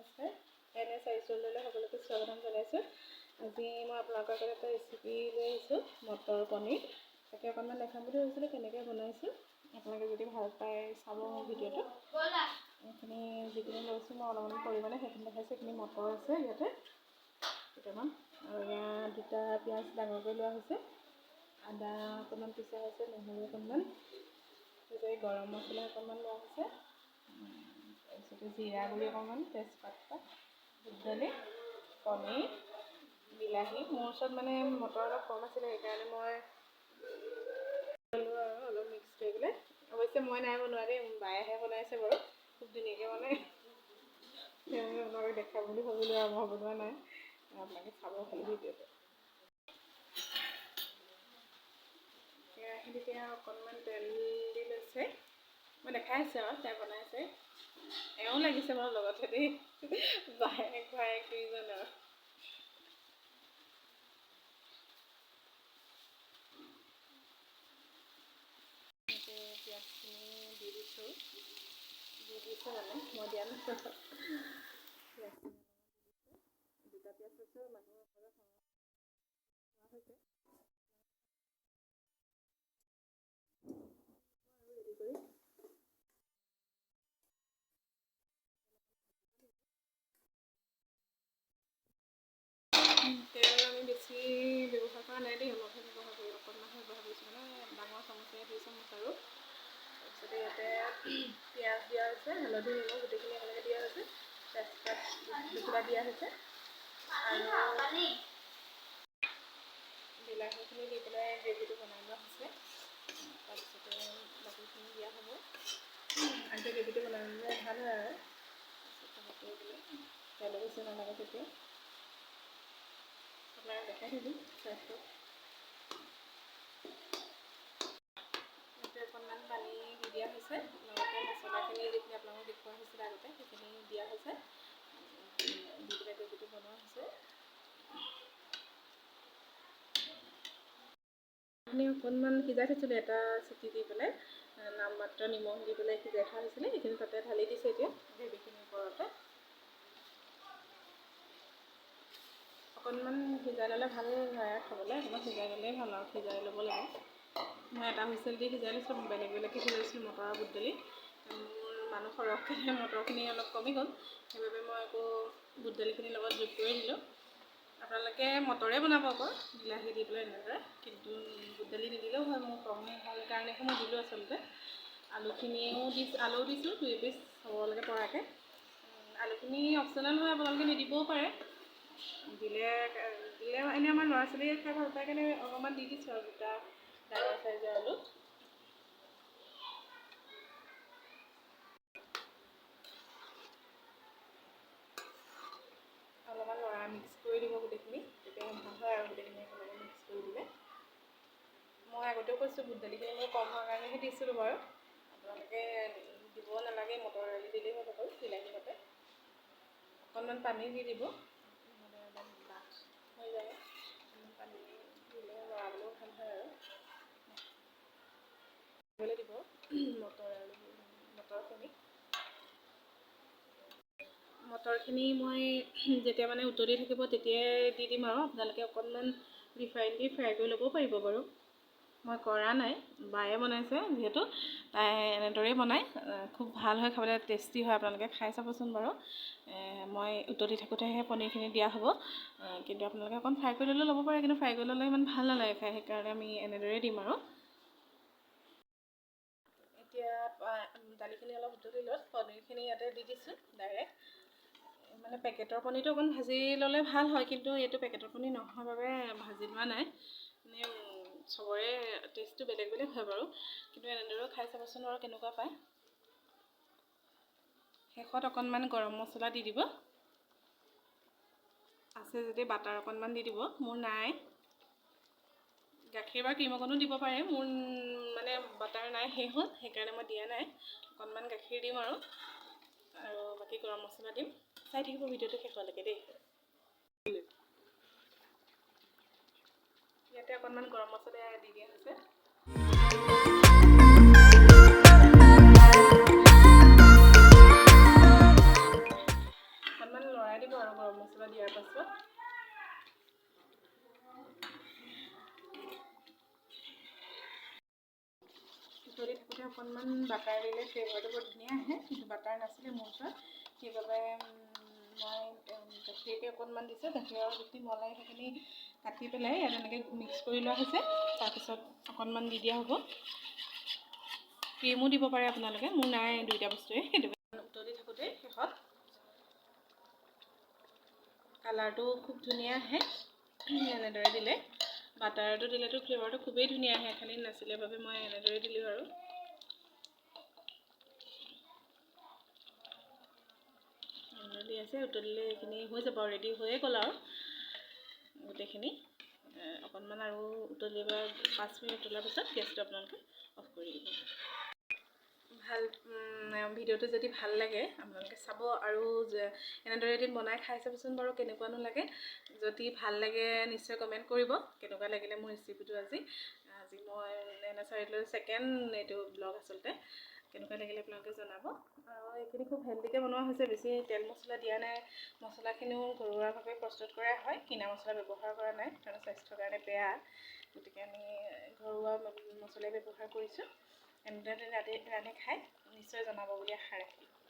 নমস্কাৰ NS চাৰিচুললৈ সকলোকে স্বাগতম জনাইছোঁ। আজি মই আপোনালোকৰ কাৰণে এটা ৰেচিপি লৈ আহিছোঁ, মটৰ পনীৰ। তাকে অকণমান দেখাম বুলি ভাবিছিলোঁ কেনেকৈ বনাইছোঁ। আপোনালোকে যদি ভাল পায় চাব মোৰ ভিডিঅ'টো। এইখিনি যিখিনি লৈছোঁ মই অলপমান পৰিমাণে সেইখিনি দেখাইছোঁ। এইখিনি মটৰ আছে ইয়াতে কেইটামান, আৰু ইয়াত দুটা পিঁয়াজ ডাঙৰকৈ লোৱা হৈছে, আদা অকণমান পিছা হৈছে, নহৰু অকণমান, গৰম মছলা অকণমান লোৱা হৈছে, তাৰপিছতে জিৰা গুড়ি অকণমান, তেজপাত, বুট দালি, পনীৰ, বিলাহী। মোৰ ওচৰত মানে মটৰ অলপ কম আছিলে, সেইকাৰণে মই ল'লোঁ আৰু অলপ মিক্স কৰি পেলাই। অৱশ্যে মই নাই বনোৱা দেই, বায়েহে বনাইছে বাৰু, খুব ধুনীয়াকৈ বনাই। তেওঁলোকে আপোনালোকে দেখাম বুলি ভাবিলোঁ আৰু মই বনোৱা নাই, আপোনালোকে চাব খালি ভিডিঅ'টো। কেৰাহীত এতিয়া অকণমান তেল দি লৈছে, মই দেখাই আছোঁ আৰু তাই বনাইছে। এওঁ লাগিছে বাৰু লগতে দেই, বায়েক দুইজন আৰু। পিঁয়াজখিনি দি দিছোঁ মানে মই দিয়া নাছিলোঁ। পিঁয়াজখিনি দুটা পিঁয়াজ লৈছোঁ, মানুহৰ ঘৰত হৈছে ৰেডি কৰি তেল আমি বেছি ব্যৱহাৰ কৰা নাই দেই, অলপহে ব্যৱহাৰ কৰি অকণমানহে ব্যৱহাৰ কৰিছোঁ, মানে ডাঙৰ চামুচেৰে 2 চামুচ আৰু। তাৰপিছতে ইয়াতে পিঁয়াজ দিয়া হৈছে, হালধি নিমখ গোটেইখিনি একেলগে দিয়া হৈছে, তেজপাত দুটা দিয়া হৈছে, আৰু বিলাহীখিনি দি পেলাই গ্ৰেভিটো বনাই লোৱা হৈছে। তাৰপিছতে বাকীখিনি দিয়া হ'ব, আনকি গ্ৰেভিটো বনাই ল'লে ভাল হয় আৰু। তেল বেছি নালাগে তেতিয়া। আপোনাক দেখাই দিলোঁ চাইজটো। ইয়াতে অকণমান পানী দি দিয়া হৈছে, লগতে মছলাখিনি যিখিনি আপোনালোকক দেখুওৱা হৈছিলে আগতে সেইখিনি দিয়া হৈছে, দি পেলাই গ্ৰেভিটো বনোৱা হৈছে। এইখিনি অকণমান সিজাই থৈছিলোঁ, এটা চিটি দি পেলাই নামমাত্ৰ নিমখ দি পেলাই সিজাই থোৱা হৈছিলে, সেইখিনি তাতে ঢালি দিছোঁ এতিয়া গ্ৰেভিখিনিৰ ওপৰতে। অকণমান সিজাই ল'লে ভাল হয় খাবলৈ, অকণমান সিজাই ল'লেই ভাল আৰু, সিজাই ল'ব লাগে। মই এটা হুইচেল দি সিজাই লৈছোঁ, বেলেগ বেলেগকৈ সিজাইছিলোঁ মটৰ আৰু বুট দালি। মোৰ মানুহ সৰহকৈ মটৰখিনি অলপ কমি গ'ল, সেইবাবে মই আকৌ বুট দালিখিনিৰ লগত যোগ কৰি দিলোঁ। আপোনালোকে মটৰে বনাব আকৌ বিলাহী দি পেলাই এনেদৰে, কিন্তু বুট দালি নিদিলেও হয়, মোৰ কম ভাল কাৰণেহে মই দিলোঁ আচলতে। আলুখিনিও আলুও দিছোঁ 2 পিচ হ'বলৈকে পৰাকৈ। আলুখিনি অপশ্যনেল হয়, আপোনালোকে নিদিবও পাৰে। দিলে এনেই আমাৰ ল'ৰা ছোৱালীয়ে খাই ভাল পায় কাৰণে অকণমান দি দিছোঁ আৰু, দুটা ডাঙৰ চাইজৰ আলু। অলপমান মিক্স কৰি দিব গোটেইখিনি, তেতিয়া ভাল হয় আৰু গোটেইখিনি একেলগে মিক্স কৰি দিলে। মই আগতেও কৈছোঁ বুট দালিখিনি মোৰ কম হোৱাৰ কাৰণেহে দিছিলোঁ বাৰু, আপোনালোকে দিব নালাগে, মটৰ দালি দিলেই হৈ গ'ল বিলাহীৰ সৈতে। অকণমান পানী দি দিব, নহ'লে অলপ ডাঠ হৈ যায়, অকণমান পানী দিলে লৰাবলৈও ভাল হয় আৰু। দিব মটৰখিনি মই যেতিয়া মানে উতলি থাকিব তেতিয়াই দি দিম আৰু। আপোনালোকে অকণমান ৰিফাইন দি ফ্ৰাই কৰি ল'বও পাৰিব বাৰু, মই কৰা নাই, বায়ে বনাইছে যিহেতু, তাই এনেদৰেই বনায়, খুব ভাল হয় খাবলৈ, টেষ্টি হয়, আপোনালোকে খাই চাবচোন বাৰু। মই উতলি থাকোঁতেহে পনীৰখিনি দিয়া হ'ব, কিন্তু আপোনালোকে অকণ ফ্ৰাই কৰি ল'ব পাৰে, কিন্তু ফ্ৰাই কৰি ল'লে ইমান ভাল নালাগে খাই, সেইকাৰণে আমি এনেদৰেই দিম আৰু। এতিয়া দালিখিনি অলপ উতলি লৈ পনীৰখিনি ইয়াতে দি দিছোঁ ডাইৰেক্ট। মানে পেকেটৰ পনীৰটো অকণ ভাজি ল'লে ভাল হয়, কিন্তু এইটো পেকেটৰ পনীৰ নোহোৱাৰ বাবে ভাজি লোৱা নাই। মানে চবৰে টেষ্টটো বেলেগ বেলেগ হয় বাৰু, কিন্তু এনেদৰেও খাই চাবচোন বাৰু কেনেকুৱা পায়। শেষত অকণমান গৰম মছলা দি দিব, আছে যদি বাটাৰ অকণমান দি দিব, মোৰ নাই। গাখীৰ বা ক্ৰীম অকণো দিব পাৰে, মোৰ মানে বাটাৰ নাই, শেষ হ'ল, সেইকাৰণে মই দিয়া নাই। অকণমান গাখীৰ দিম আৰু বাকী গৰম মছলা দিম। চাই থাকিব ভিডিঅ'টো শেষলৈকে দেই। ইয়াতে অকণমান গৰম মছলা দি দিয়া হৈছে। অকণমান দিয়াৰ পাছত উতলি থাকোঁতে অকণমান বাটাৰ দিলে ফ্লেভাৰটো বৰ ধুনীয়া আহে, কিন্তু বাটাৰ নাছিলে মোৰ ওচৰত, সেইবাবে মই গাখীৰকে অকণমান দিছোঁ। গাখীৰৰ যিখিনি মলাই সেইখিনি কাটি পেলাই ইয়াত এনেকৈ মিক্স কৰি লোৱা হৈছে। তাৰপিছত অকণমান দি দিয়া হ'ব। ক্ৰীমো দিব পাৰে আপোনালোকে, মোৰ নাই দুইটা বস্তুৱে, সেইটো উতলি থাকোঁতে শেষত কালাৰটো খুব ধুনীয়া আহে এনেদৰে দিলে। বাটাৰটো দিলেতো ফ্লেভাৰটো খুবেই ধুনীয়া আহে, খালি নাছিলে বাবে মই এনেদৰে দিলোঁ আৰু। দি আছে, উতলিলে এইখিনি হৈ যাব, ৰেডি হৈয়ে গ'ল আৰু গোটেইখিনি। অকণমান আৰু উতলিবা 5 মিনিট উতলাৰ পিছত গেছটো আপোনালোকে অফ কৰি দিব। ভিডিঅ'টো যদি ভাল লাগে আপোনালোকে চাব, আৰু এনেদৰে এদিন বনাই খাই চাবচোন বাৰু কেনেকুৱানো লাগে। যদি ভাল লাগে নিশ্চয় কমেণ্ট কৰিব কেনেকুৱা লাগিলে মোৰ ৰেচিপিটো আজি মই নেচাৰেলৰ ছেকেণ্ড এইটো ব্লগ আচলতে। কেনেকুৱা লাগিলে আপোনালোকে জনাব। আৰু এইখিনি খুব হেল্ডিকৈ বনোৱা হৈছে, বেছি তেল মছলা দিয়া নাই। মছলাখিনিও ঘৰুৱাভাৱে প্ৰস্তুত কৰা হয়, কিনা মছলা ব্যৱহাৰ কৰা নাই, কাৰণ স্বাস্থ্যৰ কাৰণে বেয়া। গতিকে আমি ঘৰুৱা মছলাই ব্যৱহাৰ কৰিছোঁ। এনেদৰে ৰান্ধি খাই নিশ্চয় জনাব বুলি আশা ৰাখিলোঁ।